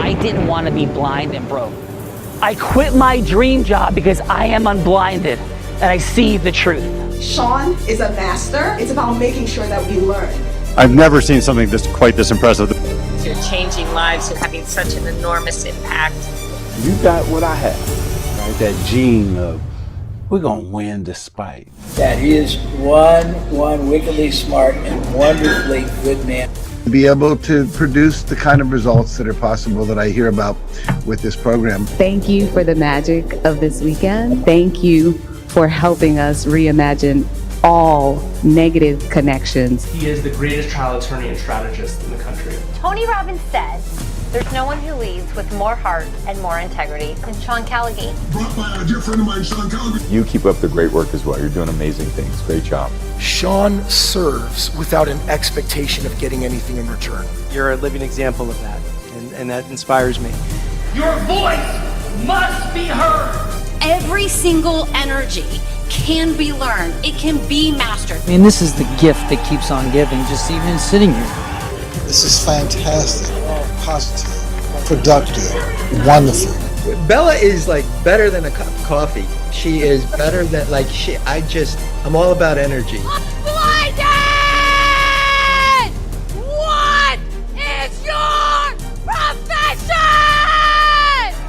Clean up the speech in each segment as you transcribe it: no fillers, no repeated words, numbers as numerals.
I didn't want to be blind and broke. I quit my dream job because I am unblinded and I see the truth. Sean is a master. It's about making sure that we learn. I've never seen something quite this impressive. You're changing lives and having such an enormous impact. You got what I have, right? That gene of we're gonna win despite. That is one wickedly smart and wonderfully good man. Be able to produce the kind of results that are possible that I hear about with this program. Thank you for the magic of this weekend. Thank you for helping us reimagine all negative connections. He is the greatest trial attorney and strategist in the country. Tony Robbins said, there's no one who leads with more heart and more integrity than Sean Callaghan. Brought by a dear friend of mine, Sean Callaghan. You keep up the great work as well. You're doing amazing things. Great job. Sean serves without an expectation of getting anything in return. You're a living example of that, and that inspires me. Your voice must be heard. Every single energy can be learned. It can be mastered. I mean, this is the gift that keeps on giving, just even sitting here. This is fantastic, positive, productive, wonderful. Bella is like better than a cup of coffee. She is better than I'm all about energy. Blinded! What is your profession?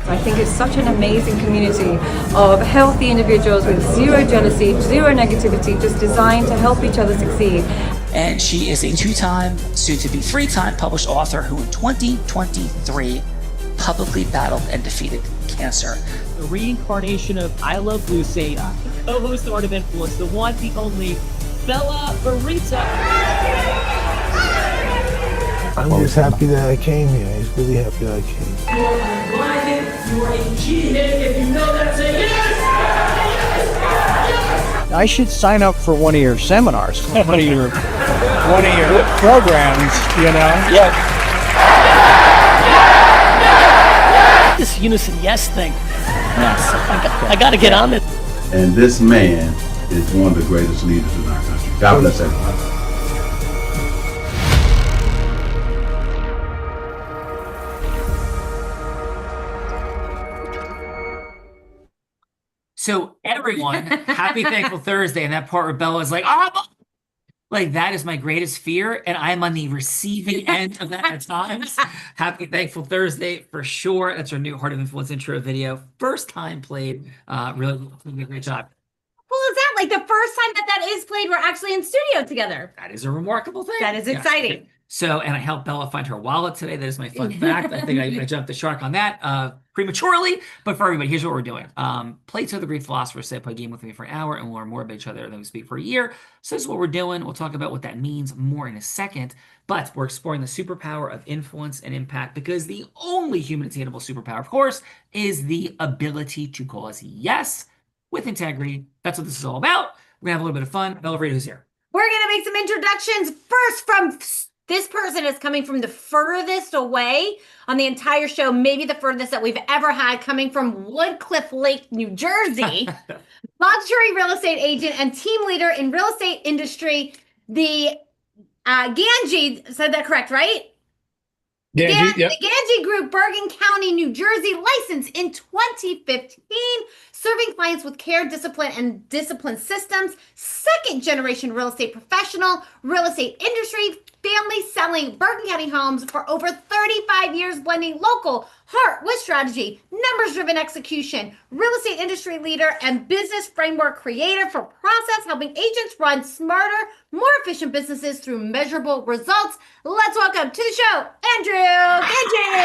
I think it's such an amazing community of healthy individuals with zero jealousy, zero negativity, just designed to help each other succeed. And she is a two-time, soon-to-be three-time published author who in 2023 publicly battled and defeated cancer. The reincarnation of I Love Lucy, co-host of Art of Influence, the one, the only, Bella Barita. I'm just happy that I came here. I'm just really happy that I came. You are blinded, you are a cheathead. If you know that, say yes! Yes! Yes! I should sign up for one of your seminars, one of your programs, you know? Yeah. This unison yes thing. Yes, I got to get on it. And this man is one of the greatest leaders in our country. God bless everyone. So everyone, happy Thankful Thursday, and that part where Bella is like, oh, like that is my greatest fear, and I'm on the receiving end of that at times. Happy Thankful Thursday for sure. That's our new Heart of Influence intro video, first time played. Really doing a great job. Cool is that? Like the first time that is played, we're actually in studio together. That is a remarkable thing. That is exciting. So, and I helped Bella find her wallet today. That is my fun fact. I think I jumped the shark on that prematurely. But for everybody, here's what we're doing. Plato, the Greek philosopher, said, play a game with me for an hour and we'll learn more about each other than we speak for a year. So this is what we're doing. We'll talk about what that means more in a second. But we're exploring the superpower of influence and impact because the only human attainable superpower, of course, is the ability to cause yes with integrity. That's what this is all about. We're going to have a little bit of fun. Bella Barita, who's here? We're going to make some introductions first from... This person is coming from the furthest away on the entire show, maybe the furthest that we've ever had, coming from Woodcliff Lake, New Jersey. Luxury real estate agent and team leader in real estate industry. The Ganji, said that correct, right? Ganji, yep. The Ganji Group, Bergen County, New Jersey, licensed in 2015, serving clients with care, discipline, and discipline systems. Second generation real estate professional, real estate industry, family selling Bergen County homes for over 35 years, blending local heart with strategy, numbers-driven execution, real estate industry leader, and business framework creator for process, helping agents run smarter, more efficient businesses through measurable results. Let's welcome to the show, Andrew Ganji.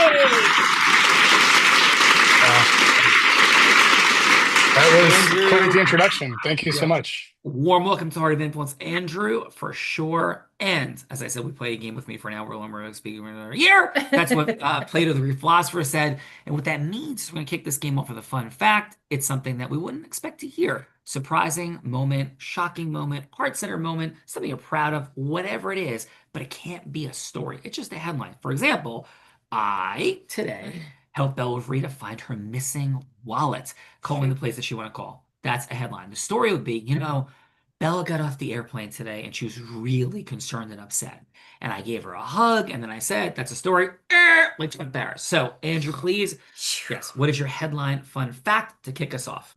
That was quite the introduction. Thank you so much. Warm welcome to Heart of Influence, Andrew, for sure. And as I said, we play a game with me for an hour. We're speaking for another year. That's what Plato, the Greek philosopher, said. And what that means is we're going to kick this game off with a fun fact. It's something that we wouldn't expect to hear. Surprising moment, shocking moment, heart-centered moment, something you're proud of, whatever it is. But it can't be a story. It's just a headline. For example, I, today, helped Bella Barita find her missing wallet, calling the place that she want to call. That's a headline. The story would be, Bella got off the airplane today and she was really concerned and upset. And I gave her a hug and then I said, that's a story, like Chuck Barris. So, Andrew, please, yes, what is your headline fun fact to kick us off?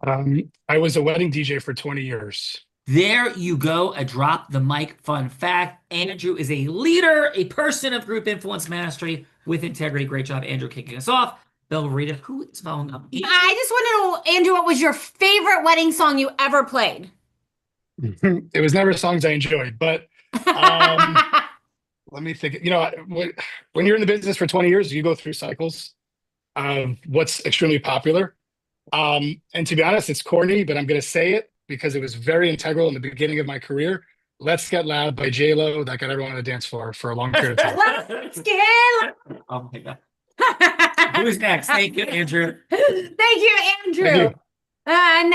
I was a wedding DJ for 20 years. There you go, a drop the mic fun fact. Andrew is a leader, a person of group influence mastery with integrity. Great job, Andrew, kicking us off. Bill, Rita, who is following up? I just want to know, Andrew, what was your favorite wedding song you ever played? It was never songs I enjoyed, but let me think. You know, when you're in the business for 20 years, you go through cycles of what's extremely popular. And to be honest, it's corny, but I'm going to say it because it was very integral in the beginning of my career. Let's Get Loud by J-Lo. That got everyone on the dance floor for a long period of time. Let's get loud. Oh my God. Who's next? Thank you, Andrew. Thank you, Andrew. Thank you. And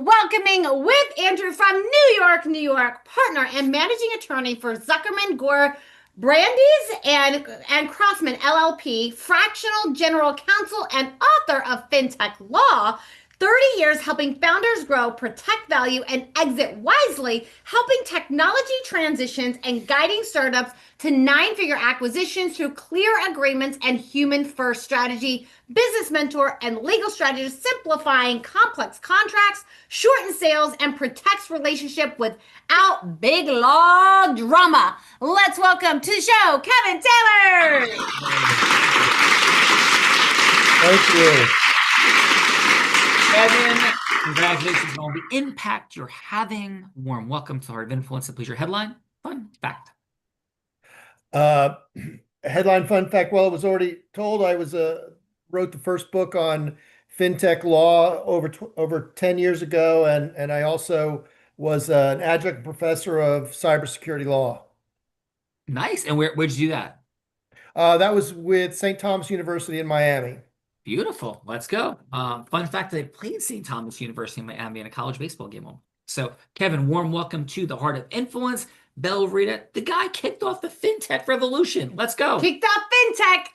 welcoming with Andrew from New York, partner and managing attorney for Zuckerman Gore Brandeis and Crossman LLP, fractional general counsel and author of FinTech Law. 30 years helping founders grow, protect value, and exit wisely, helping technology transitions and guiding startups to 9-figure acquisitions through clear agreements and human-first strategy, business mentor, and legal strategist, simplifying complex contracts, shortens sales, and protects relationship without big law drama. Let's welcome to the show, Kevin Taylor. Thank you. Kevin, congratulations on all the impact you're having. Warm welcome to Heart of Influence. And please, your headline, fun fact. Headline fun fact. Well, it was already told. I wrote the first book on FinTech law over 10 years ago, and I also was an adjunct professor of cybersecurity law. Nice. And where'd you do that? That was with St. Thomas University in Miami. Beautiful. Let's go. Fun fact, they played St. Thomas University in Miami in a college baseball game. So, Kevin, warm welcome to the Heart of Influence. Bell Rita, the guy kicked off the FinTech revolution. Let's go. Kicked off FinTech.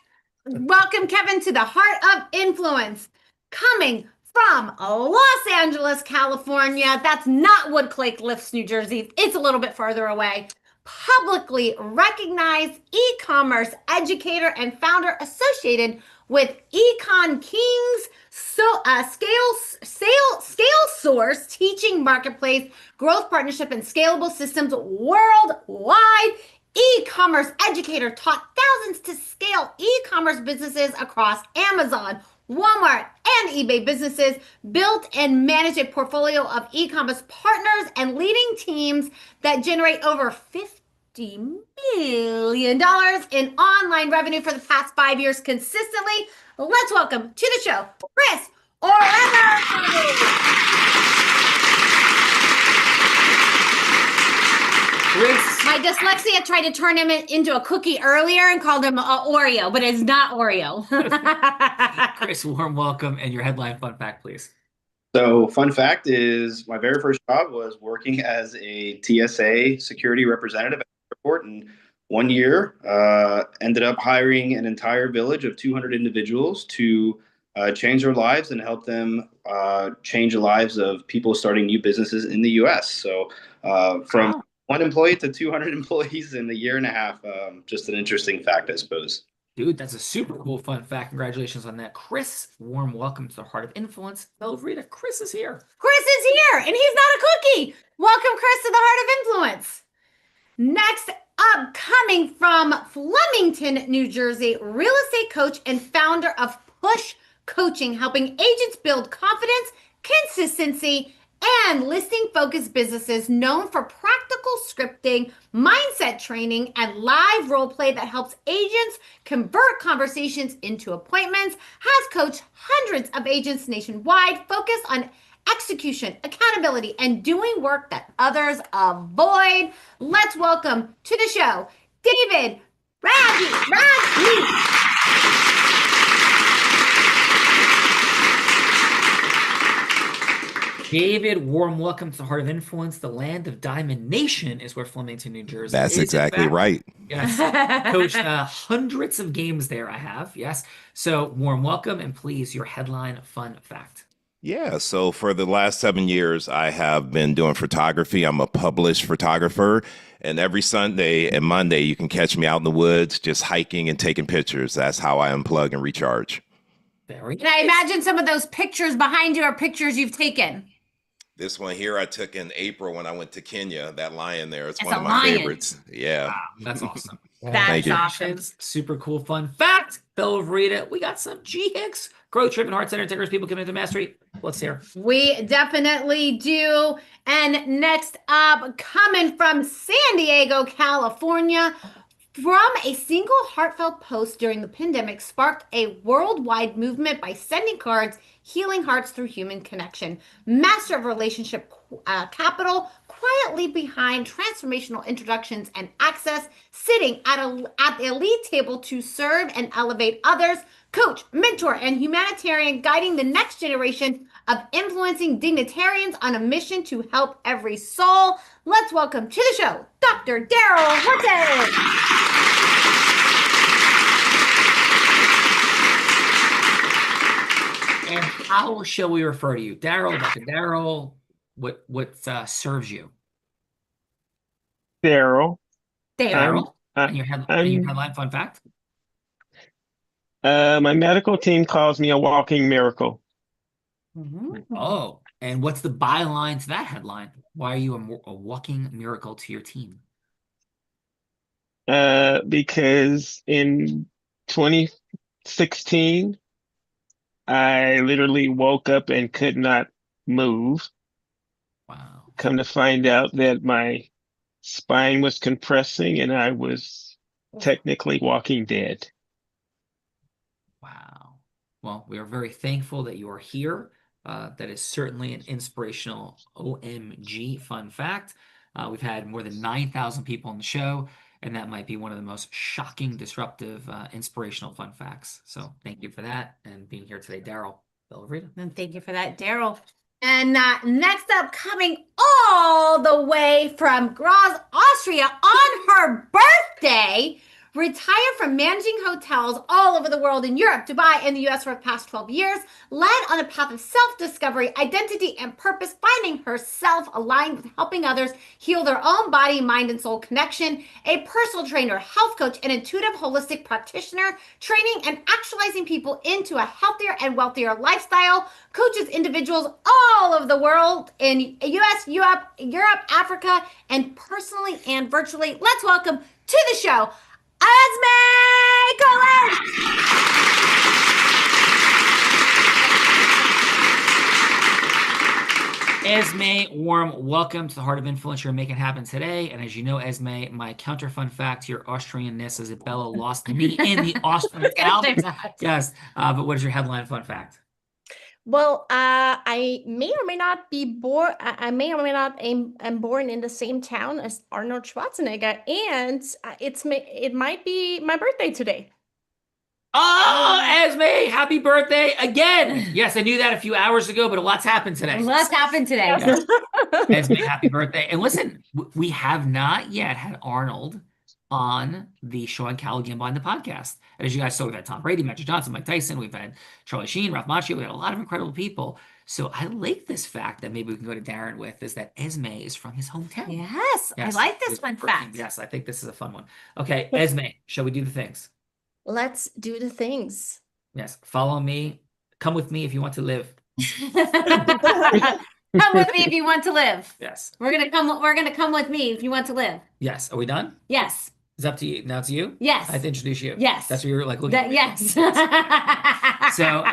Welcome, Kevin, to the Heart of Influence. Coming from Los Angeles, California. That's not Woodcliffe Lifts, New Jersey. It's a little bit further away. Publicly recognized e-commerce educator and founder associated with Econ Kings, Scale Source, Teaching Marketplace, Growth Partnership, and Scalable Systems worldwide. E-commerce educator taught thousands to scale e-commerce businesses across Amazon, Walmart, and eBay businesses, built and managed a portfolio of e-commerce partners and leading teams that generate over $50 million in online revenue for the past 5 years consistently. Let's welcome to the show, Chris Orlando. My dyslexia tried to turn him into a cookie earlier and called him Oreo, but it's not Oreo. Chris, warm welcome, and your headline fun fact, please. So, fun fact is my very first job was working as a TSA security representative at the airport, and 1 year ended up hiring an entire village of 200 individuals to change their lives and help them change the lives of people starting new businesses in the U.S. So, from one employee to 200 employees in a year and a half. Just an interesting fact, I suppose. Dude, that's a super cool fun fact. Congratulations on that. Chris, warm welcome to the Heart of Influence. Bell Rita, Chris is here. Chris is here, and he's not a cookie. Welcome, Chris, to the Heart of Influence. Next up, coming from Flemington, New Jersey, real estate coach and founder of Push Coaching, helping agents build confidence, consistency, and listing-focused businesses, known for practical scripting, mindset training, and live role play that helps agents convert conversations into appointments, has coached hundreds of agents nationwide, focused on execution, accountability, and doing work that others avoid. Let's welcome to the show, David Radley. David, warm welcome to the Heart of Influence. The land of Diamond Nation is where Flemington, New Jersey That's is. exactly right. Yes. Coached hundreds of games there, I have. Yes. So warm welcome, and please, your headline fun fact. Yeah, so for the last 7 years, I have been doing photography. I'm a published photographer, and every Sunday and Monday, you can catch me out in the woods just hiking and taking pictures. That's how I unplug and recharge. Very And I imagine some of those pictures behind you are pictures you've taken. This one here I took in April when I went to Kenya. That lion there, it's That's one of a my lion. favorites. Yeah. Wow, that's awesome. Thank you. awesome. Super cool fun fact. Bella Verita, we got some G Hicks, growth driven heart center takers, people committed to mastery. Let's hear. We definitely do. And next up, coming from San Diego, California, from a single heartfelt post during the pandemic sparked a worldwide movement by sending cards, healing hearts through human connection. Master of relationship capital, quietly behind transformational introductions and access, sitting at the elite table to serve and elevate others, coach, mentor, and humanitarian, guiding the next generation of influencing dignitarians on a mission to help every soul. Let's welcome to the show, Dr. Daryl Horton. And how shall we refer to you? Daryl, Dr. Daryl, what serves you? Daryl. Daryl? And your headline fun fact? My medical team calls me a walking miracle. Oh, and what's the byline to that headline? Why are you a walking miracle to your team? Because in 2016, I literally woke up and could not move. Wow. Come to find out that my spine was compressing and I was technically walking dead. Wow. Well, we are very thankful that you are here. That is certainly an inspirational OMG fun fact. We've had more than 9,000 people on the show, and that might be one of the most shocking, disruptive, inspirational fun facts. So thank you for that and being here today, Daryl. Bella Verita. And thank you for that, Daryl. And next up, coming all the way from Graz, Austria, on her birthday, retired from managing hotels all over the world in Europe, Dubai, and the US for the past 12 years, led on a path of self-discovery, identity, and purpose, finding herself aligned with helping others heal their own body, mind, and soul connection, a personal trainer, health coach, and intuitive holistic practitioner, training and actualizing people into a healthier and wealthier lifestyle, coaches individuals all over the world in US, Europe, Africa, and personally and virtually. Let's welcome to the show, Esme Collins! Esme, warm welcome to the Heart of Influence. You're making it happen today. And as you know, Esme, my counter fun fact to your Austrianness is that Bella lost to me in the Austrian Alps. Yes. But what is your headline fun fact? Well, I may or may not be born. I may or may not am born in the same town as Arnold Schwarzenegger, and it might be my birthday today. Oh, Esme, happy birthday again. Yes, I knew that a few hours ago, but a lot's happened today. Let's happen today. Yes. Esme, happy birthday. And listen, we have not yet had Arnold on the Sean Callaghan Behind the Podcast. And as you guys saw, we've had Tom Brady, Magic Johnson, Mike Tyson, we've had Charlie Sheen, Ralph Macchio, we had a lot of incredible people. So I like this fact that maybe we can go to Darren with, is that Esme is from his hometown. Yes, I like this fun fact. Yes, I think this is a fun one. Okay, Esme, shall we do the things? Let's do the things. Yes, follow me. Come with me if you want to live. Come with me if you want to live. Yes. We're gonna come with me if you want to live. Yes. Are we done? Yes. It's up to you. Now it's you? Yes. I have to introduce you. Yes. That's what you're like looking at. Yes. So,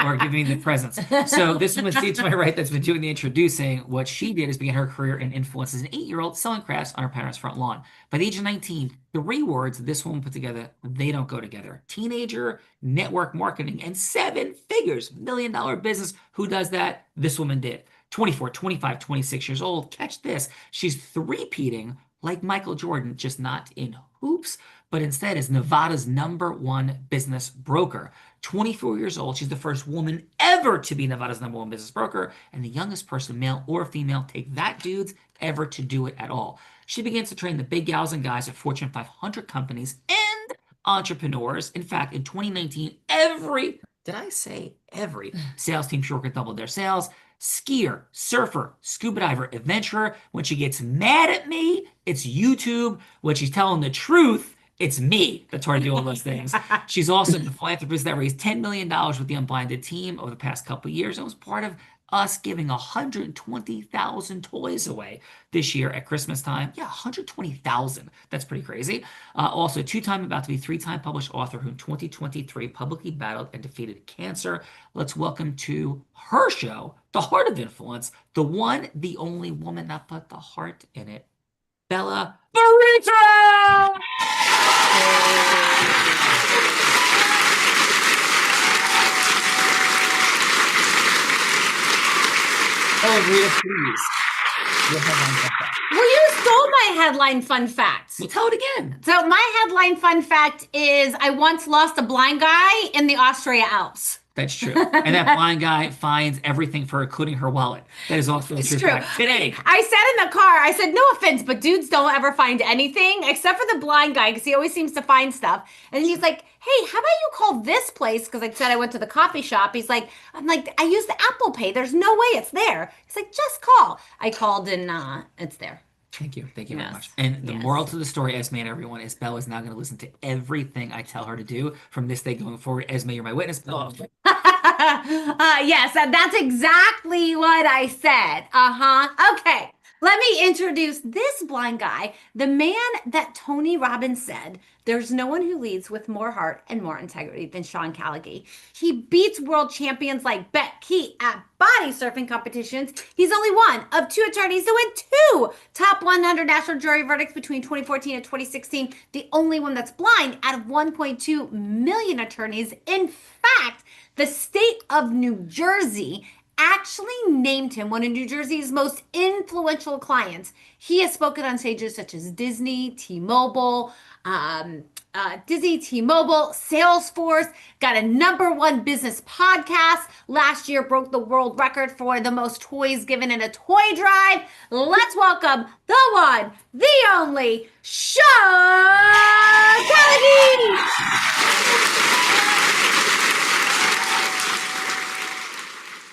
or giving me the presents. So this woman seated to my right that's been doing the introducing. What she did is began her career in influence as an 8-year-old selling crafts on her parents' front lawn. By the age of 19, 3 words this woman put together, they don't go together. Teenager, network marketing, and 7 figures, $1 million business. Who does that? This woman did. 24, 25, 26 years old. Catch this. She's three-peating like Michael Jordan, just not in hoops, but instead is Nevada's #1 business broker. 24 years old, she's the first woman ever to be Nevada's #1 business broker, and the youngest person, male or female, take that dudes, ever to do it at all. She begins to train the big gals and guys at Fortune 500 companies and entrepreneurs. In fact, in 2019, every did I say every sales team shortcut doubled their sales? Skier, surfer, scuba diver, adventurer. When she gets mad at me, it's YouTube. When she's telling the truth, it's me that's hard to do all those things. She's also the philanthropist that raised $10 million with the Unblinded team over the past couple of years and was part of us giving 120,000 toys away this year at Christmas time. Yeah, 120,000. That's pretty crazy. Also, two-time, about to be three-time published author who in 2023 publicly battled and defeated cancer. Let's welcome to her show, The Heart of Influence, the one, the only woman that put the heart in it, Bella Barita! Oh, Rita, please. Your headline fun fact. Well, you stole my headline fun fact. Well, tell it again. So my headline fun fact is I once lost a blind guy in the Austria Alps. That's true. And that blind guy finds everything for her, including her wallet. That is also a true fact. Today. I said in the car, I said, no offense, but dudes don't ever find anything except for the blind guy because he always seems to find stuff. And then he's like, hey, how about you call this place? Because I said I went to the coffee shop. He's like, I'm like, I used the Apple Pay. There's no way it's there. He's like, just call. I called and it's there. Thank you. Thank you very much. And the moral to the story, Esme and everyone, is Bella is now going to listen to everything I tell her to do from this day going forward. Esme, you're my witness. Bella. Yes, that's exactly what I said. Okay. Let me introduce this blind guy, the man that Tony Robbins said, there's no one who leads with more heart and more integrity than Sean Callagy. He beats world champions like Bet Keat at body surfing competitions. He's only one of two attorneys to win two top 100 national jury verdicts between 2014 and 2016. The only one that's blind out of 1.2 million attorneys. In fact, the state of New Jersey actually named him one of New Jersey's most influential clients. He has spoken on stages such as Disney, T-Mobile, Salesforce, got a #1 business podcast. Last year broke the world record for the most toys given in a toy drive. Let's welcome the one, the only, Sean Callagy!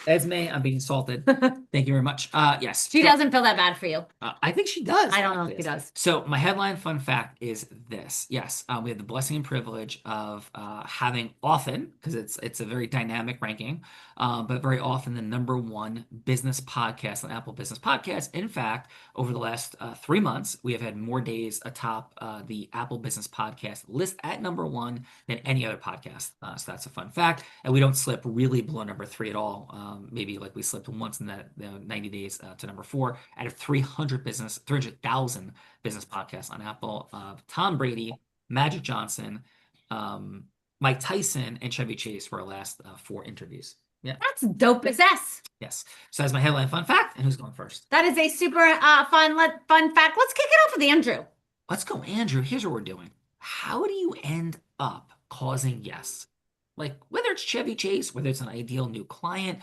Esme, I'm being insulted. Thank you very much. Yes. She doesn't feel that bad for you. I think she does. I don't know if she does. So my headline fun fact is this. Yes, we have the blessing and privilege of having often, because it's a very dynamic ranking, but very often the #1 business podcast on Apple Business Podcasts. In fact, over the last 3 months, we have had more days atop the Apple Business Podcast list at #1 than any other podcast. So that's a fun fact. And we don't slip really below #3 at all. Maybe like we slipped once in that 90 days to #4 out of 300,000 business podcasts on Apple. Tom Brady, Magic Johnson, Mike Tyson, and Chevy Chase were our last 4 interviews. Yeah, that's dope as S. Yes. So that's my headline fun fact. And who's going first? That is a super fun fact. Let's kick it off with Andrew. Let's go, Andrew. Here's what we're doing. How do you end up causing yes? Like whether it's Chevy Chase, whether it's an ideal new client,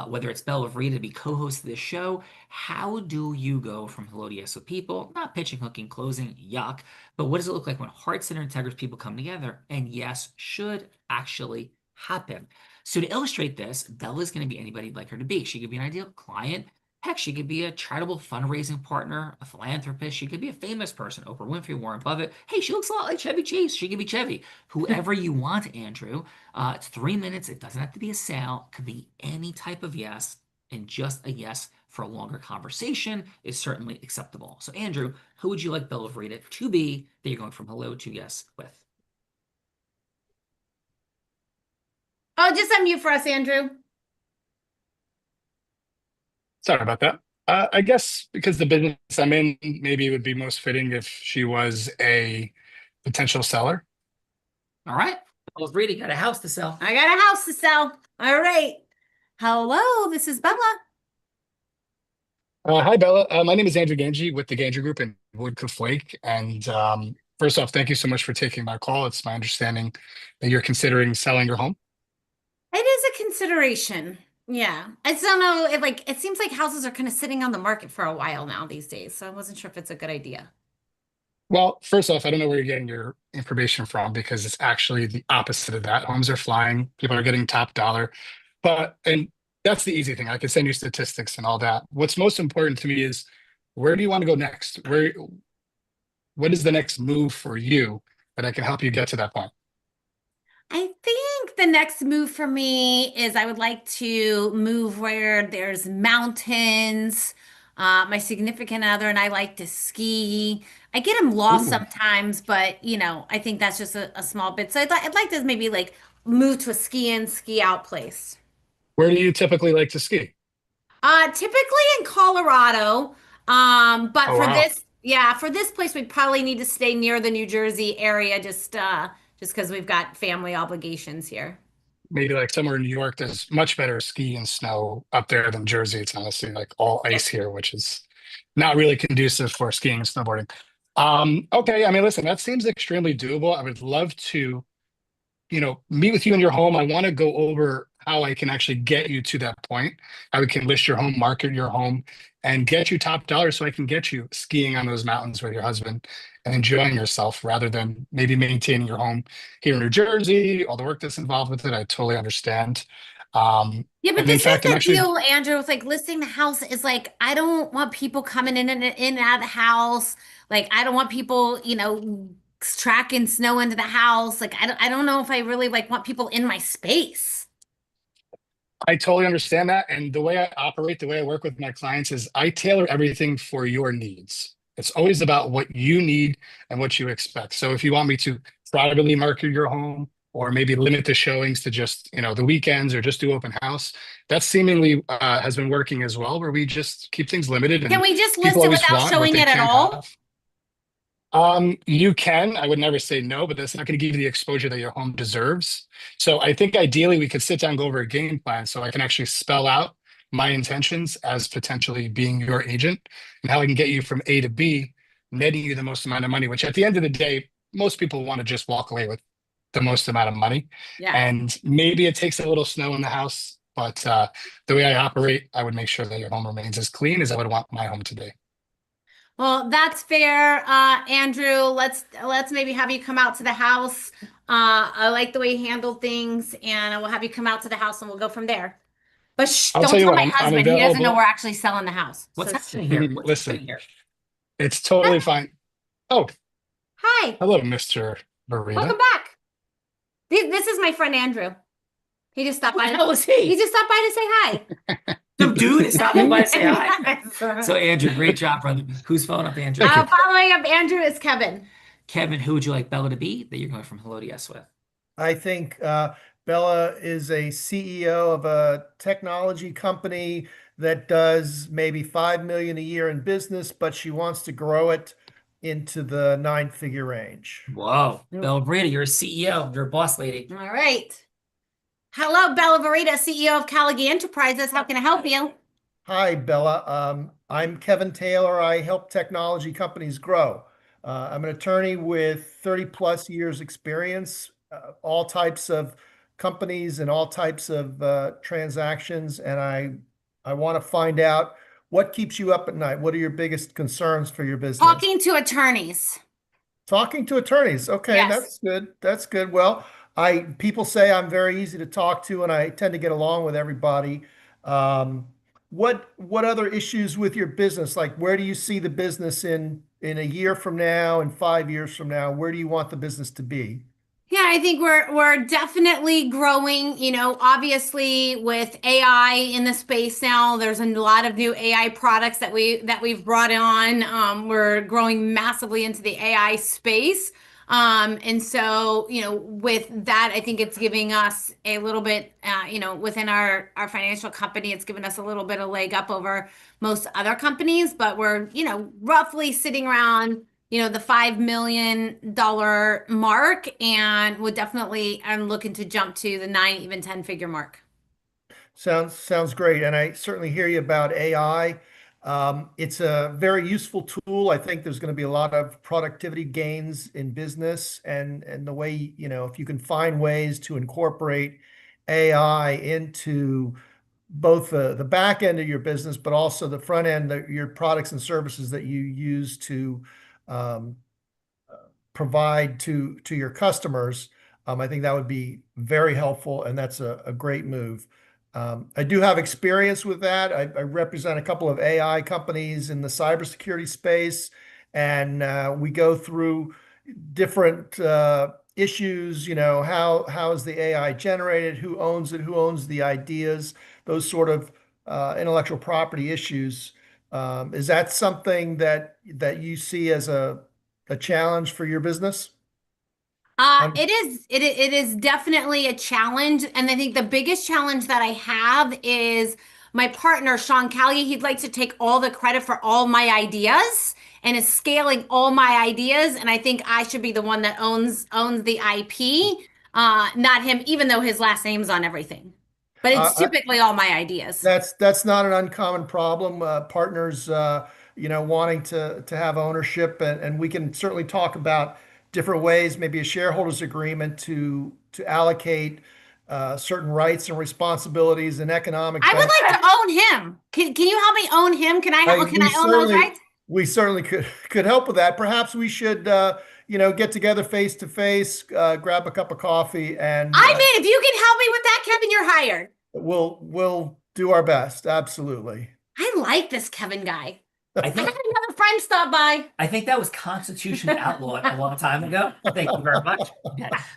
whether it's Bella Varita to be co-host of this show, how do you go from hello to yes with people, not pitching, hooking, closing, yuck, but what does it look like when heart-centered, integrous people come together and yes should actually happen? So to illustrate this, Bella's going to be anybody you'd like her to be. She could be an ideal client. Heck, she could be a charitable fundraising partner, a philanthropist. She could be a famous person, Oprah Winfrey, Warren Buffett. Hey, she looks a lot like Chevy Chase. She could be Chevy. Whoever you want, Andrew. It's 3 minutes. It doesn't have to be a sale. It could be any type of yes, and just a yes for a longer conversation is certainly acceptable. So, Andrew, who would you like Bella Varita to be that you're going from hello to yes with? Oh, just unmute for us, Andrew. Sorry about that. I guess because the business I'm in, maybe it would be most fitting if she was a potential seller. All right. Bella's Varita, got a house to sell. I got a house to sell. All right. Hello, this is Bella. Hi, Bella. My name is Andrew Ganji with the Ganji Group in Woodcliff Lake. And first off, thank you so much for taking my call. It's my understanding that you're considering selling your home. It is a consideration. Yeah. I just don't know if it seems like houses are kind of sitting on the market for a while now these days. So I wasn't sure if it's a good idea. Well, first off, I don't know where you're getting your information from because it's actually the opposite of that. Homes are flying, people are getting top dollar. And that's the easy thing. I can send you statistics and all that. What's most important to me is where do you want to go next? What is the next move for you that I can help you get to that point? I think the next move for me is I would like to move where there's mountains. My significant other and I like to ski. I get them lost sometimes, but I think that's just a small bit. So I'd like to maybe like move to a ski in, ski out place. Where do you typically like to ski? Typically in Colorado. But Oh, for wow. for this place, we probably need to stay near the New Jersey area just because we've got family obligations here. Maybe like somewhere in New York, there's much better ski and snow up there than Jersey. It's honestly like all ice here, which is not really conducive for skiing and snowboarding. Okay, I mean, listen, that seems extremely doable. I would love to, meet with you in your home. I want to go over how I can actually get you to that point. How we can list your home, market your home, and get you top dollar so I can get you skiing on those mountains with your husband and enjoying yourself rather than maybe maintaining your home here in New Jersey, all the work that's involved with it. I totally understand. Yeah, but And in this is fact, I'm the actually, deal, Andrew, with like listing the house is like I don't want people coming in and out of the house. Like I don't want people, tracking snow into the house. Like I don't know if I really like want people in my space. I totally understand that. And the way I operate, the way I work with my clients is I tailor everything for your needs. It's always about what you need and what you expect. So if you want me to privately market your home or maybe limit the showings to just, the weekends or just do open house, that seemingly has been working as well, where we just keep things limited. Can And we just list people it always without want what showing they it at can't all? have. You can. I would never say no, but that's not going to give you the exposure that your home deserves. So I think ideally we could sit down, go over a game plan so I can actually spell out my intentions as potentially being your agent and how I can get you from A to B, netting you the most amount of money, which at the end of the day, most people want to just walk away with the most amount of money. Yeah. And maybe it takes a little snow in the house, but the way I operate, I would make sure that your home remains as clean as I would want my home to be. Well, that's fair, Andrew. Let's maybe have you come out to the house. I like the way you handled things, and I will have you come out to the house, and we'll go from there. But I'll don't tell you tell what, my I'm husband. He doesn't know available. we're actually selling the house. What's So- happening here? What's Listen. happening here? It's totally fine. Oh, Hi, hello, Mr. Marita. welcome back. This is my friend Andrew. He just stopped Who by. the hell is he? He just stopped by to say hi. Some dude is stopping by to say hi. So Andrew, great job, brother. Who's following up Andrew? Following up Andrew is Kevin. Kevin, who would you like Bella to be that you're going from hello to yes with? I think Bella is a CEO of a technology company that does maybe 5 million a year in business, but she wants to grow it into the 9-figure range. Whoa, Bella Brita, you're a CEO, you're a boss lady. All right. Hello, Bella Verita, CEO of Callaghan Enterprises. How can I help you? Hi, Bella. I'm Kevin Taylor. I help technology companies grow. I'm an attorney with 30 plus years experience, all types of companies and all types of transactions. And I want to find out what keeps you up at night. What are your biggest concerns for your business? Talking to attorneys. Talking to attorneys. Okay, Yes. that's good. That's good. Well, people say I'm very easy to talk to, and I tend to get along with everybody. What other issues with your business? Like, where do you see the business in a year from now and 5 years from now? Where do you want the business to be? Yeah, I think we're definitely growing, obviously with AI in the space now. There's a lot of new AI products that we've brought on. We're growing massively into the AI space. And so, with that, I think it's giving us a little bit, within our financial company, it's given us a little bit of leg up over most other companies, but we're, roughly sitting around, the $5 million mark, and would definitely, I'm looking to jump to the 9, even 10-figure mark. Sounds great. And I certainly hear you about AI. It's a very useful tool. I think there's going to be a lot of productivity gains in business, and the way, if you can find ways to incorporate AI into both the back end of your business, but also the front end, your products and services that you use to provide to your customers. I think that would be very helpful, and that's a great move. I do have experience with that. I represent a couple of AI companies in the cybersecurity space, and we go through different issues. How is the AI generated? Who owns it? Who owns the ideas? Those sort of intellectual property issues. Is that something that you see as a challenge for your business? It is definitely a challenge. And I think the biggest challenge that I have is my partner, Sean Callier. He'd like to take all the credit for all my ideas and is scaling all my ideas. And I think I should be the one that owns the IP, not him, even though his last name's on everything. But it's typically all my ideas. That's not an uncommon problem. Partners, wanting to have ownership, and we can certainly talk about different ways, maybe a shareholders agreement to allocate certain rights and responsibilities and economic. I would like to own him. Can you help me own him? Can I own those rights? We certainly could help with that. Perhaps we should get together face to face, grab a cup of coffee, and if you can help me with that, Kevin, you're hired. We'll do our best. Absolutely. I like this Kevin guy. I had another friend stop by. I think that was constitutionally outlawed a long time ago. Thank you very much.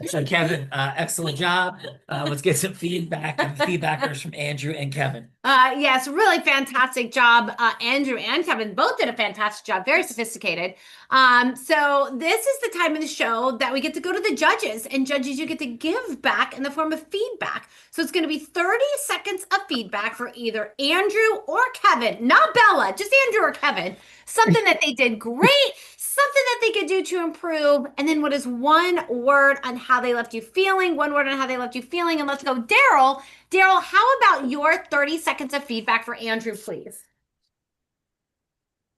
So Kevin, excellent job. Let's get some feedback and feedbackers from Andrew and Kevin. Yes, really fantastic job. Andrew and Kevin both did a fantastic job. Very sophisticated. So this is the time of the show that we get to go to the judges, and judges, you get to give back in the form of feedback. So it's going to be 30 seconds of feedback for either Andrew or Kevin, not Bella, just Andrew or Kevin. Something that they did great, something that they could do to improve, and then what is one word on how they left you feeling, one word on how they left you feeling. And let's go, Daryl. Daryl, how about your 30 seconds of feedback for Andrew, please?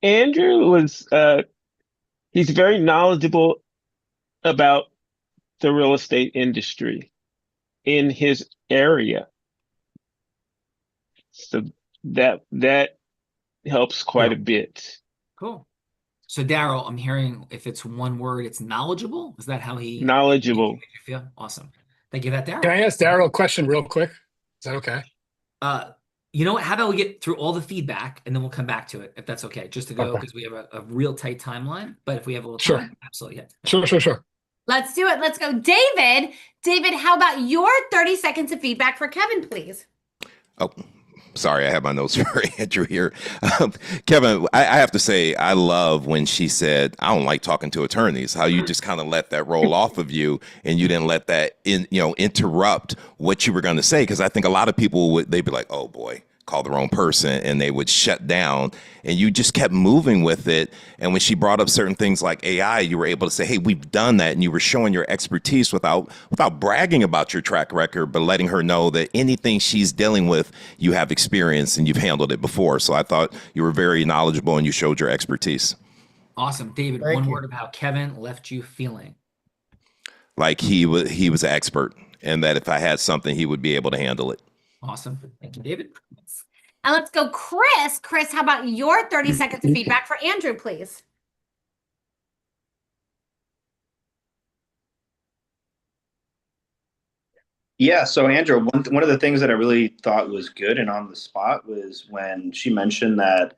Andrew was, he's very knowledgeable about the real estate industry in his area. So that helps quite a bit. Cool. So Daryl, I'm hearing if it's one word, it's knowledgeable. Is that how he knowledgeable? Made you feel? Awesome. Thank you for that, Daryl. Can I ask Daryl a question real quick? Is that okay? You know what? How about we get through all the feedback and then we'll come back to it, if that's okay, just to go, because we have a real tight timeline. But if we have a little time, absolutely. Yeah. Sure. Let's do it. Let's go. David, how about your 30 seconds of feedback for Kevin, please? Oh, sorry, I have my notes for Andrew here. Kevin, I have to say, I love when she said, I don't like talking to attorneys, how you just kind of let that roll off of you and you didn't let that interrupt what you were going to say. Because I think a lot of people they'd be like, oh boy, call the wrong person, and they would shut down, and you just kept moving with it. And when she brought up certain things like AI, you were able to say, hey, we've done that. And you were showing your expertise without bragging about your track record, but letting her know that anything she's dealing with, you have experience and you've handled it before. So I thought you were very knowledgeable and you showed your expertise. Awesome. David, one word of how Kevin left you feeling. Like he was an expert, and that if I had something, he would be able to handle it. Awesome. Thank you, David. And let's go, Chris. Chris, how about your 30 seconds of feedback for Andrew, please? Yeah, so Andrew, one of the things that I really thought was good and on the spot was when she mentioned that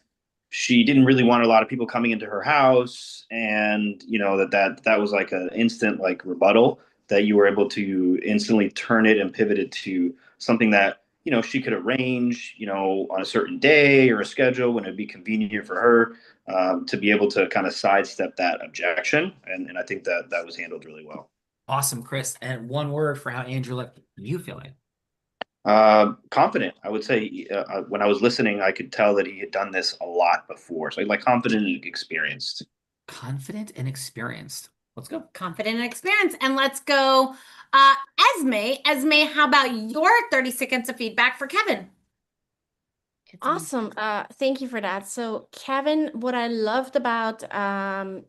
she didn't really want a lot of people coming into her house, and that was like an instant rebuttal, that you were able to instantly turn it and pivot it to something that she could arrange, on a certain day or a schedule when it'd be convenient for her, to be able to kind of sidestep that objection. And I think that was handled really well. Awesome, Chris. And one word for how Andrew left you feeling. Confident, I would say. When I was listening, I could tell that he had done this a lot before. So confident and experienced. Confident and experienced. Let's go. Confident and experienced. And let's go. Esme, how about your 30 seconds of feedback for Kevin? Awesome. Thank you for that. So Kevin, what I loved about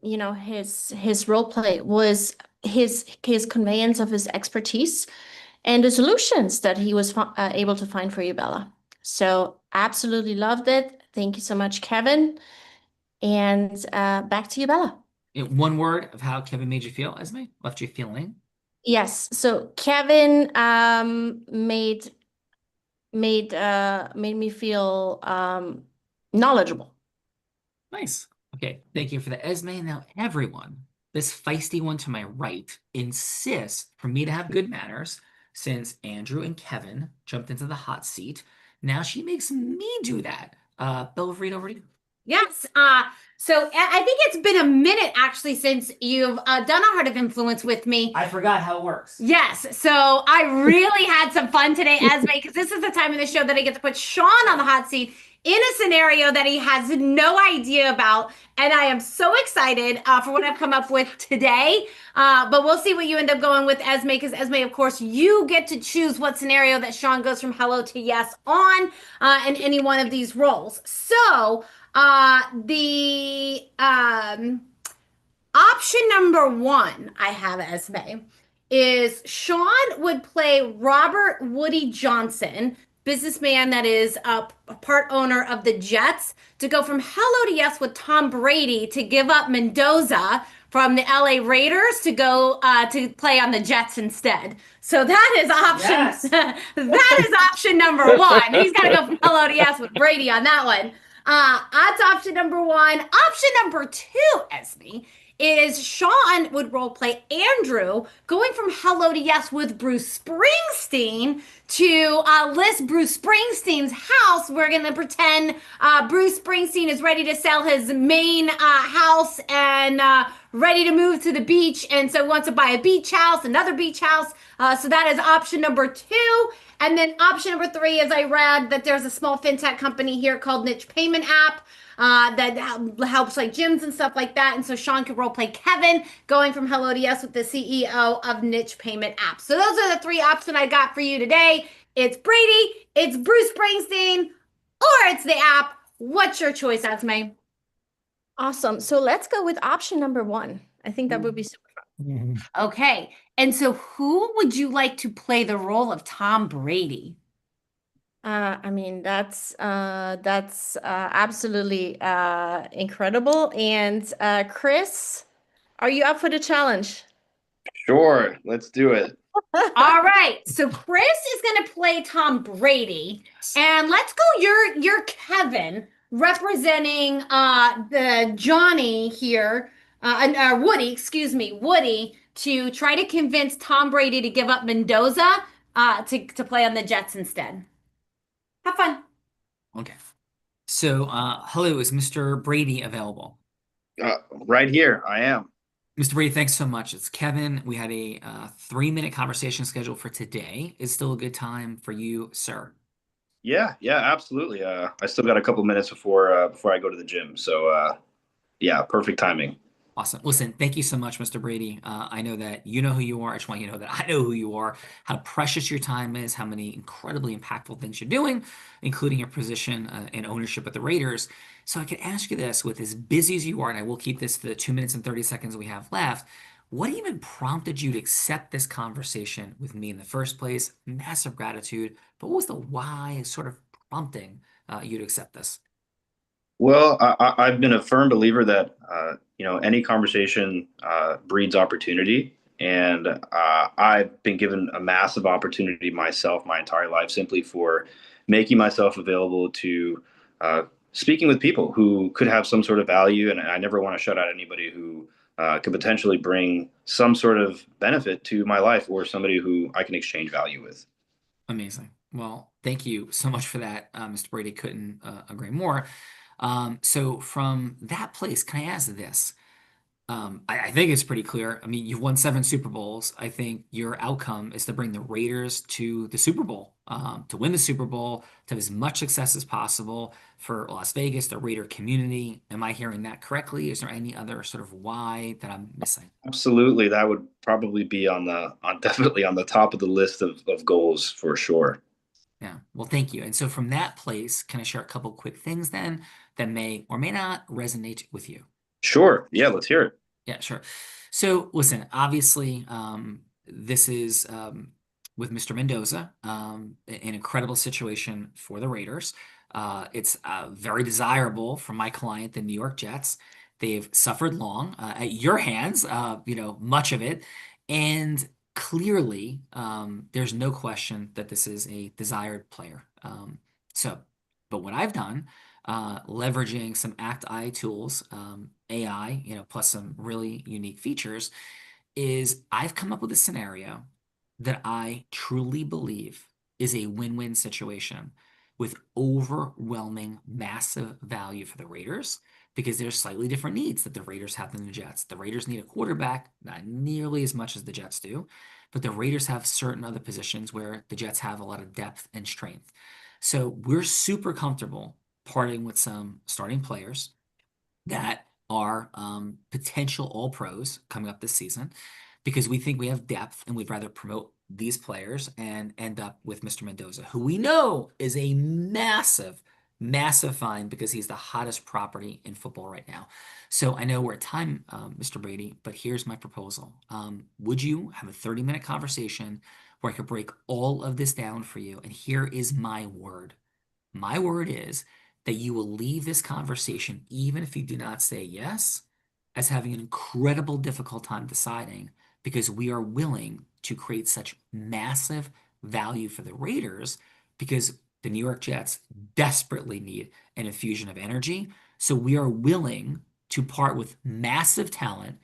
his role play was his conveyance of his expertise and the solutions that he was able to find for you, Bella. So absolutely loved it. Thank you so much, Kevin. And back to you, Bella. One word of how Kevin made you feel, Esme? Left you feeling? Yes. So Kevin made me feel knowledgeable. Nice. Okay, thank you for the Esme. Now, everyone, this feisty one to my right insists for me to have good manners since Andrew and Kevin jumped into the hot seat. Now she makes me do that. Bill, read over to you. Yes. So I think it's been a minute actually since you've done a Heart of Influence with me. I forgot how it works. Yes. So I really had some fun today, Esme, because this is the time in the show that I get to put Sean on the hot seat in a scenario that he has no idea about. And I am so excited for what I've come up with today. But we'll see what you end up going with, Esme, because Esme, of course, you get to choose what scenario that Sean goes from hello to yes on in any one of these roles. So the option number one I have, Esme, is Sean would play Robert Woody Johnson, businessman that is a part owner of the Jets, to go from hello to yes with Tom Brady to give up Mendoza from the LA Raiders to go to play on the Jets instead. So that is option that is option number one. He's got to go from hello to yes with Brady on that one. That's option number one. Option number two, Esme, is Sean would role play Andrew, going from hello to yes with Bruce Springsteen to list Bruce Springsteen's house. We're going to pretend Bruce Springsteen is ready to sell his main house and ready to move to the beach. And so wants to buy a beach house, another beach house. So that is option number two. And then option number three is I read that there's a small fintech company here called Niche Payment App that helps like gyms and stuff like that. And so Sean could role play Kevin, going from hello to yes with the CEO of Niche Payment App. So those are the three options I got for you today. It's Brady, it's Bruce Springsteen, or it's the app. What's your choice, Esme? Awesome. So let's go with option number one. I think that would be super fun. Okay. And so who would you like to play the role of Tom Brady? I mean, that's absolutely incredible. And Chris, are you up for the challenge? Sure, let's do it. All right. So Chris is going to play Tom Brady. And let's go you're Kevin, representing the Johnny here, Woody, Woody, to try to convince Tom Brady to give up Mendoza to play on the Jets instead. Have fun. Okay. So, hello, is Mr. Brady available? Right here, I am. Mr. Brady, thanks so much. It's Kevin. We had a 3-minute conversation scheduled for today. Is still a good time for you, sir? Yeah, absolutely. I still got a couple minutes before I go to the gym. So, yeah, perfect timing. Awesome. Listen, thank you so much, Mr. Brady. I know that you know who you are. I just want you to know that I know who you are, how precious your time is, how many incredibly impactful things you're doing, including your position and ownership at the Raiders. So I could ask you this, with as busy as you are, and I will keep this to the 2 minutes and 30 seconds we have left, what even prompted you to accept this conversation with me in the first place? Massive gratitude. But what was the why sort of prompting you to accept this? Well, I've been a firm believer that any conversation breeds opportunity, and I've been given a massive opportunity myself my entire life simply for making myself available to speaking with people who could have some sort of value, and I never want to shut out anybody who could potentially bring some sort of benefit to my life or somebody who I can exchange value with. Amazing. Well, thank you so much for that, Mr. Brady. Couldn't agree more. So from that place, can I ask this? I think it's pretty clear. I mean, you've won 7 Super Bowls. I think your outcome is to bring the Raiders to the Super Bowl, to win the Super Bowl, to have as much success as possible for Las Vegas, the Raider community. Am I hearing that correctly? Is there any other sort of why that I'm missing? Absolutely. That would probably be definitely on the top of the list of goals for sure. Yeah. Well, thank you. And so from that place, can I share a couple quick things then that may or may not resonate with you? Sure. Yeah, let's hear it. Yeah, sure. So listen, obviously, this is with Mr. Mendoza, an incredible situation for the Raiders. It's very desirable for my client, the New York Jets. They've suffered long at your hands, much of it. And clearly, there's no question that this is a desired player. But what I've done, leveraging some Act-I tools, AI, plus some really unique features, is I've come up with a scenario that I truly believe is a win-win situation with overwhelming massive value for the Raiders, because there's slightly different needs that the Raiders have than the Jets. The Raiders need a quarterback, not nearly as much as the Jets do, but the Raiders have certain other positions where the Jets have a lot of depth and strength. So we're super comfortable parting with some starting players that are potential all pros coming up this season, because we think we have depth and we'd rather promote these players and end up with Mr. Mendoza, who we know is a massive find because he's the hottest property in football right now. So I know we're at time, Mr. Brady, but here's my proposal. Would you have a 30-minute conversation where I could break all of this down for you? And here is my word. My word is that you will leave this conversation, even if you do not say yes, as having an incredible difficult time deciding, because we are willing to create such massive value for the Raiders, because the New York Jets desperately need an infusion of energy. So we are willing to part with massive talent,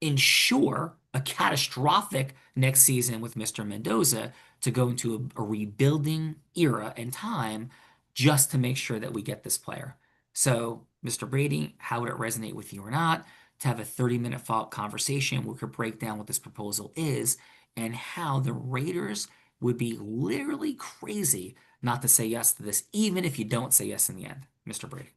ensure a catastrophic next season with Mr. Mendoza to go into a rebuilding era and time, just to make sure that we get this player. So, Mr. Brady, how would it resonate with you or not to have a 30-minute follow-up conversation where we could break down what this proposal is and how the Raiders would be literally crazy not to say yes to this, even if you don't say yes in the end, Mr. Brady?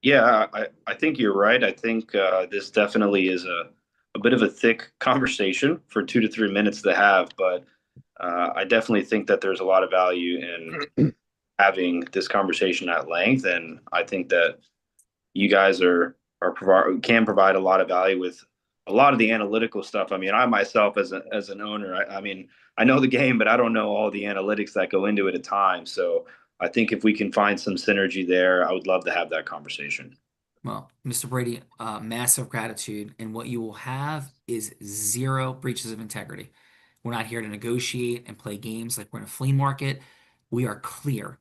Yeah, I think you're right. I think this definitely is a bit of a thick conversation for 2 to 3 minutes to have, but I definitely think that there's a lot of value in having this conversation at length, and I think that you guys can provide a lot of value with a lot of the analytical stuff. I mean, I myself as an owner, I mean, I know the game, but I don't know all the analytics that go into it at times. So I think if we can find some synergy there, I would love to have that conversation. Well, Mr. Brady, massive gratitude, and what you will have is 0 breaches of integrity. We're not here to negotiate and play games like we're in a flea market. We are clear.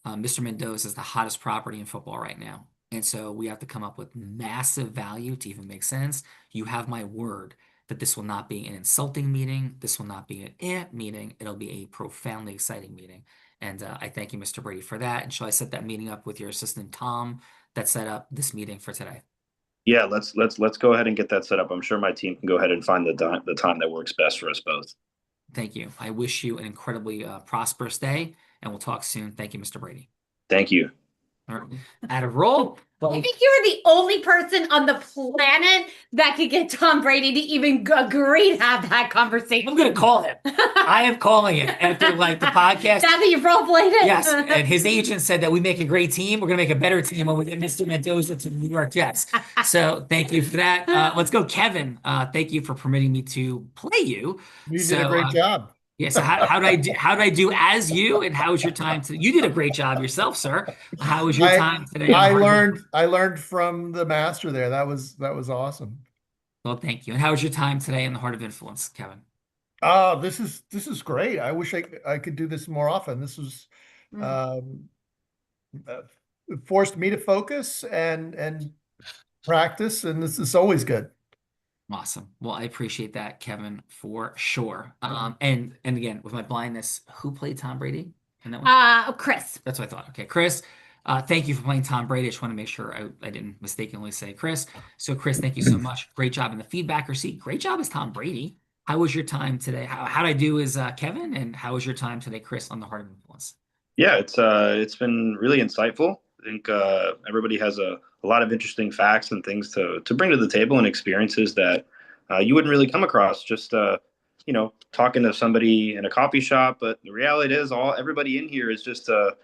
Mr. Mendoza is the hottest property in football right now. And so we have to come up with massive value to even make sense. You have my word that this will not be an insulting meeting. This will not be an meeting. It'll be a profoundly exciting meeting. And I thank you, Mr. Brady, for that. And shall I set that meeting up with your assistant, Tom, that set up this meeting for today? Yeah, let's go ahead and get that set up. I'm sure my team can go ahead and find the time that works best for us both. Thank you. I wish you an incredibly prosperous day, and we'll talk soon. Thank you, Mr. Brady. Thank you. All right. Out of roll. I think you're the only person on the planet that could get Tom Brady to even agree to have that conversation. I'm going to call him. I am calling it after the podcast. That's how you role played it? Yes. And his agent said that we make a great team. We're going to make a better team when we get Mr. Mendoza to the New York Jets. So thank you for that. Let's go, Kevin. Thank you for permitting me to play you. You did a great job. Yeah, so how did I do as you, and how was your time today? You did a great job yourself, sir. How was your time today? I learned from the master there. That was awesome. Well, thank you. And how was your time today in the Heart of Influence, Kevin? Oh, this is great. I wish I could do this more often. This was forced me to focus and practice, and this is always good. Awesome. Well, I appreciate that, Kevin, for sure. And again, with my blindness, who played Tom Brady in that one? Chris. That's what I thought. Okay, Chris. Thank you for playing Tom Brady. I just want to make sure I didn't mistakenly say Chris. So, Chris, thank you so much. Great job in the feedbacker seat. Great job as Tom Brady. How was your time today? How did I do as Kevin? And how was your time today, Chris, on the Heart of Influence? Yeah, it's been really insightful. I think everybody has a lot of interesting facts and things to bring to the table, and experiences that you wouldn't really come across just talking to somebody in a coffee shop. But the reality is, everybody in here is just a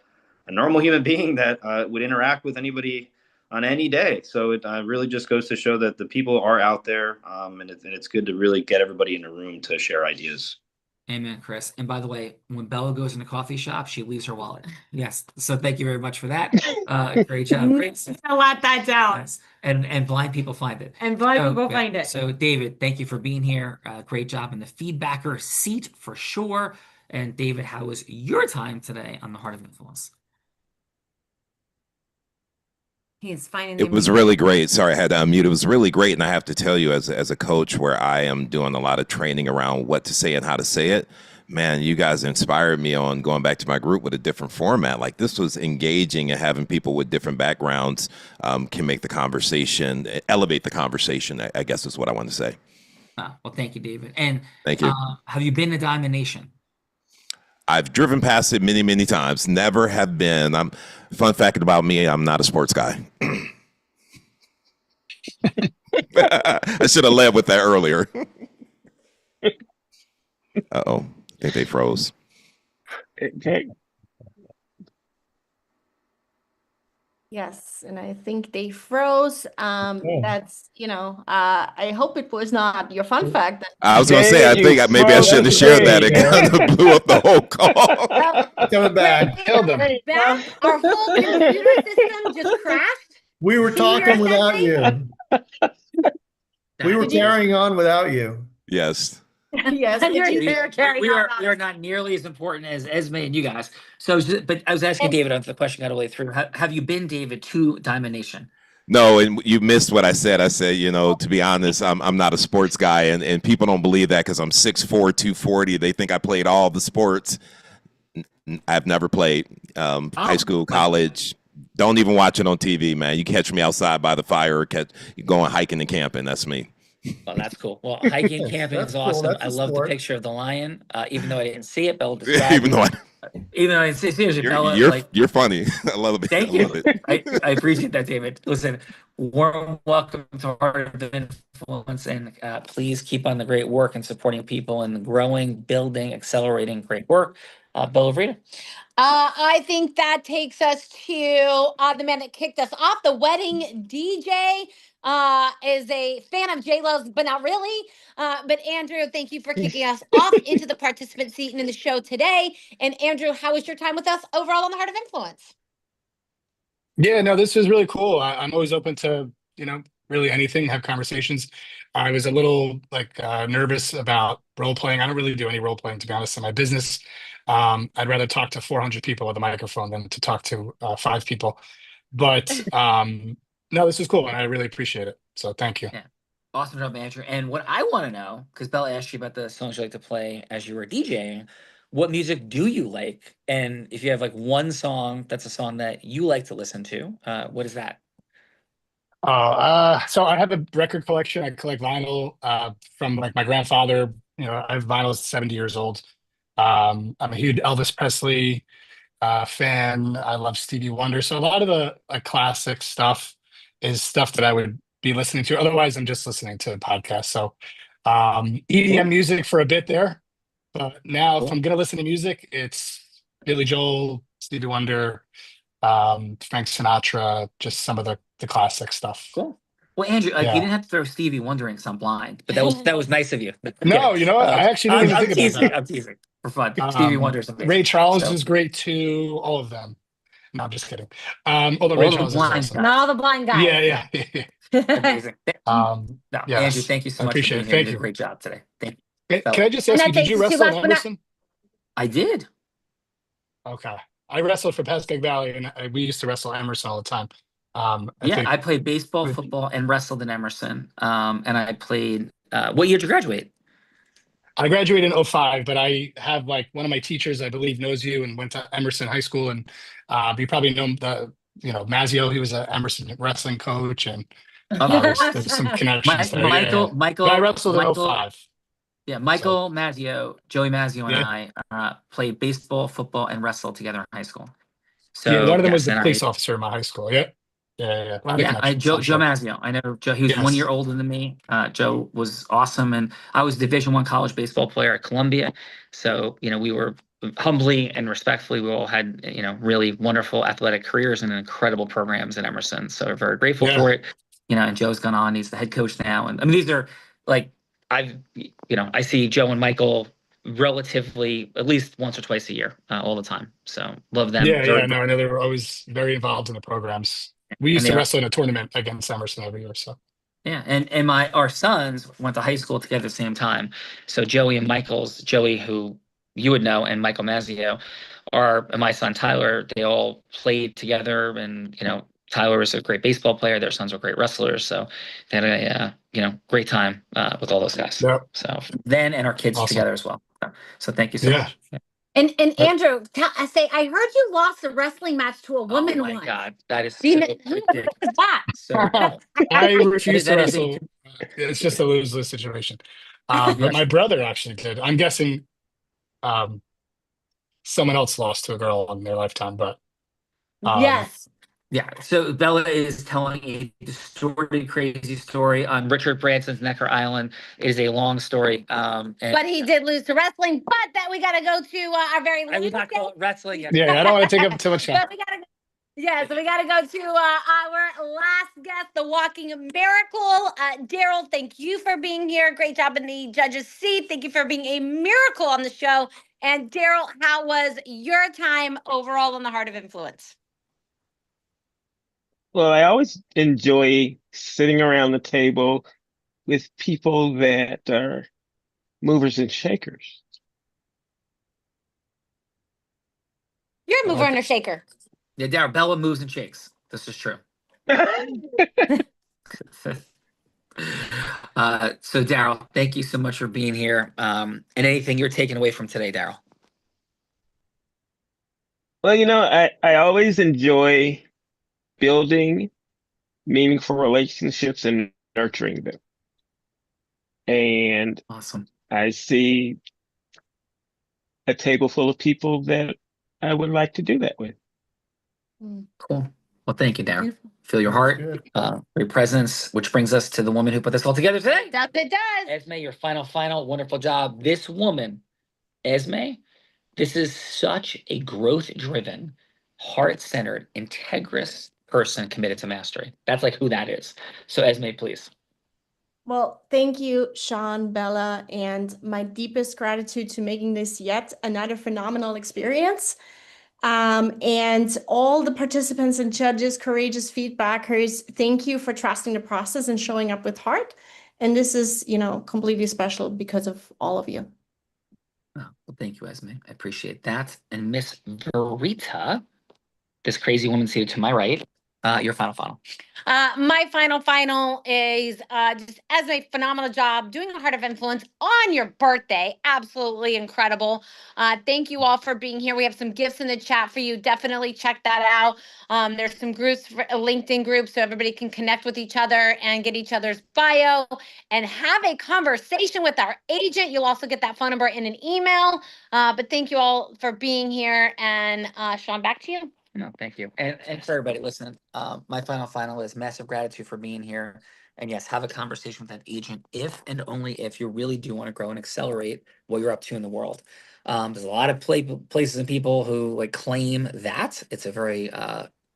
normal human being that would interact with anybody on any day. So it really just goes to show that the people are out there, and it's good to really get everybody in a room to share ideas. Amen, Chris. And by the way, when Bella goes in a coffee shop, she leaves her wallet. Yes. So thank you very much for that. Great job. Great. Let that down. Yes. And blind people find it. And blind people yeah. find it. So David, thank you for being here. Great job in the feedbacker seat for sure. And David, how was your time today on the Heart of Influence? He's finding It was really great. Sorry, I had to unmute. It was really great. And I have to tell you, as a coach where I am doing a lot of training around what to say and how to say it, man, you guys inspired me on going back to my group with a different format. Like, this was engaging, and having people with different backgrounds can make the conversation, elevate the conversation, I guess is what I want to say. Well, thank you, David. And thank you. Have you been to Diamond Nation? I've driven past it many, many times. Never have been. Fun fact about me, I'm not a sports guy. I should have led with that earlier. Uh-oh. I think they froze. Okay. Yes, and I think they froze. That's, I hope it was not your fun fact. I was going to say, I think maybe I shouldn't have shared that. It kind of blew up the whole call. Coming back. Killed them. Our whole computer system just crashed. We were talking without you. We were carrying on without you. Yes. Yes, we are not nearly as important as Esme and you guys. So, but I was asking David on the question got all the way through. Have you been, David, to Diamond Nation? No, and you missed what I said. I said, to be honest, I'm not a sports guy, and people don't believe that because I'm 6'4", 240. They think I played all the sports. I've never played high school, college. Don't even watch it on TV, man. You catch me outside by the fire or going hiking and camping. That's me. Well, that's cool. Well, hiking and camping is awesome. That's I a love the sport. picture of the lion, even though I didn't see it. Bella described Even though even though I didn't see it, seriously, Bella, you're funny. I love it. Thank you. I appreciate that, David. Listen, warm welcome to Heart of Influence, and please keep on the great work and supporting people and growing, building, accelerating great work. Bella Vreda. I think that takes us to the man that kicked us off. The wedding DJ is a fan of J-Lo's, but not really. But Andrew, thank you for kicking us off into the participant seat and in the show today. And Andrew, how was your time with us overall on the Heart of Influence? Yeah, no, this was really cool. I'm always open to, really anything, have conversations. I was a little nervous about role playing. I don't really do any role playing, to be honest, in my business. I'd rather talk to 400 people with a microphone than to talk to 5 people. But no, this was cool, and I really appreciate it. So thank you. Yeah. Awesome job, Andrew. And what I want to know, because Bella asked you about the songs you like to play as you were DJing, what music do you like? And if you have one song that's a song that you like to listen to, what is that? So I have a record collection. I collect vinyl from my grandfather. I have vinyl 70 years old. I'm a huge Elvis Presley fan. I love Stevie Wonder. So a lot of the classic stuff is stuff that I would be listening to. Otherwise, I'm just listening to podcasts. So EDM music for a bit there. But now if I'm going to listen to music, it's Billy Joel, Stevie Wonder, Frank Sinatra, just some of the classic stuff. Cool. Well, Andrew, you didn't have to throw Stevie Wonder in some blind, but that was nice of you. No, I actually didn't even think about that. I'm teasing for fun. Stevie Wonder's amazing. Ray Charles is great too. All of them. No, I'm just kidding. Although Ray Charles is awesome. Not all the blind guys. Yeah. Amazing. Yes. Andrew, thank you so much. Appreciate it. For being here. Thank you. Did a great job today. Thank you. Can I just ask you, did you wrestle in Emerson? I did. Okay. I wrestled for Pascagoula Valley, and we used to wrestle Emerson all the time. I played baseball, football, and wrestled in Emerson. And I played. What year did you graduate? I graduated in 2005, but I have one of my teachers, I believe, knows you and went to Emerson High School, and you probably know Mazio. He was an Emerson wrestling coach, and there's some connections there. Michael. But I wrestled in 2005. Yeah, Michael Mazzio, Joey Mazzio, and I played baseball, football, and wrestled together in high school. So one of them was the police officer in my high school. Yeah. Joe Mazzio. I know Joe. He was 1 year older than me. Joe was awesome, and I was Division I college baseball player at Columbia. So we were humbly and respectfully, we all had really wonderful athletic careers and incredible programs at Emerson. So we're very grateful for it. And Joe's gone on. He's the head coach now, and I mean these are I see Joe and Michael relatively at least once or twice a year, all the time. So love them. Yeah, Very- no, I know they were always very involved in the programs. We And used they to are- wrestle in a tournament against Emerson every year. So Yeah, and our sons went to high school together at the same time. So Joey and Joey, who you would know, and Michael Mazzio and my son Tyler, they all played together, and Tyler was a great baseball player. Their sons were great wrestlers, so they had a great time with all those guys. Yep. So then, and our kids Awesome. together as well. So thank you so Yeah. much. Yeah. And Andrew, I heard you lost a wrestling match to a woman Oh my once. God, that is Do you so know who ridiculous. was that? So I refuse to that is wrestle. It's just a lose-lose situation. But my brother actually did. I'm guessing someone else lost to a girl in their lifetime, but Yes. yeah. So Bella is telling a distorted, crazy story on Richard Branson's Necker Island. It is a long story. And But he did lose to wrestling. But that we got to go to our very I would not call it wrestling yet. yeah, I don't want to take up too much time. But we gotta, yeah, so we got to go to our last guest, the walking miracle. Daryl, thank you for being here. Great job in the judge's seat. Thank you for being a miracle on the show. And Daryl, how was your time overall on the Heart of Influence? Well, I always enjoy sitting around the table with people that are movers and shakers. You're a mover and a shaker. Yeah, Daryl, Bella moves and shakes. This is true. So Daryl, thank you so much for being here. And anything you're taking away from today, Daryl? Well, I always enjoy building meaningful relationships and nurturing them. And Awesome. I see a table full of people that I would like to do that with. Cool. Well, thank you, Daryl. Feel your heart, your presence, which brings us to the woman who put this all together today. It does. Esme, your final, wonderful job. This woman, Esme, this is such a growth-driven, heart-centered, integrous person committed to mastery. That's like who that is. So Esme, please. Well, thank you, Sean, Bella, and my deepest gratitude to making this yet another phenomenal experience. And all the participants and judges, courageous feedbackers, thank you for trusting the process and showing up with heart. And this is, completely special because of all of you. Oh, well, thank you, Esme. I appreciate that. And Miss Verita, this crazy woman seated to my right, your final. My final is just as a phenomenal job doing the Heart of Influence on your birthday. Absolutely incredible. Thank you all for being here. We have some gifts in the chat for you. Definitely check that out. There's some groups, LinkedIn groups, so everybody can connect with each other and get each other's bio and have a conversation with our agent. You'll also get that phone number in an email. But thank you all for being here. And Sean, back to you. No, thank you. And for everybody listening, my final is massive gratitude for being here. And yes, have a conversation with that agent if and only if you really do want to grow and accelerate what you're up to in the world. There's a lot of places and people who claim that it's a very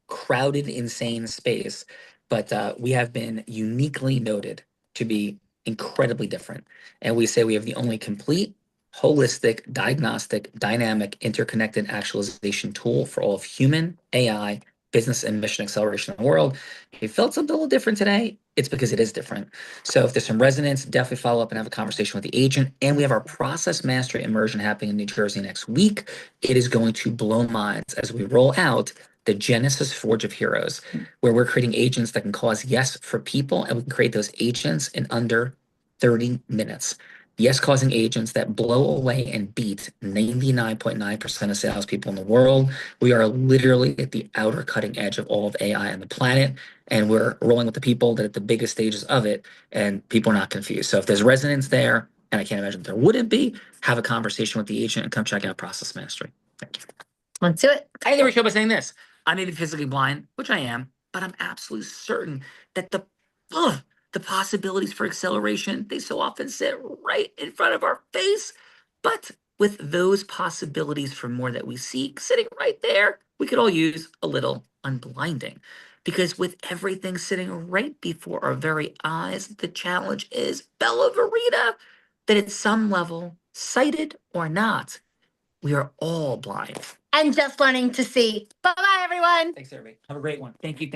crowded, insane space, but we have been uniquely noted to be incredibly different. And we say we have the only complete, holistic, diagnostic, dynamic, interconnected actualization tool for all of human, AI, business, and mission acceleration in the world. If you felt something a little different today, it's because it is different. So if there's some resonance, definitely follow up and have a conversation with the agent. And we have our process mastery immersion happening in New Jersey next week. It is going to blow minds as we roll out the Genesis Forge of Heroes, where we're creating agents that can cause yes for people, and we can create those agents in under 30 minutes. Yes, causing agents that blow away and beat 99.9% of salespeople in the world. We are literally at the outer cutting edge of all of AI on the planet, and we're rolling with the people that are at the biggest stages of it, and people are not confused. So if there's resonance there, and I can't imagine there wouldn't be, have a conversation with the agent and come check out Process Mastery. Thank you. Let's do it. I never show by saying this. I may be physically blind, which I am, but I'm absolutely certain that the possibilities for acceleration, they so often sit right in front of our face. But with those possibilities for more that we seek sitting right there, we could all use a little unblinding. Because with everything sitting right before our very eyes, the challenge is, Bella Verita, that at some level, sighted or not, we are all blind. And just learning to see. Bye bye, everyone. Thanks, everybody. Have a great one. Thank you.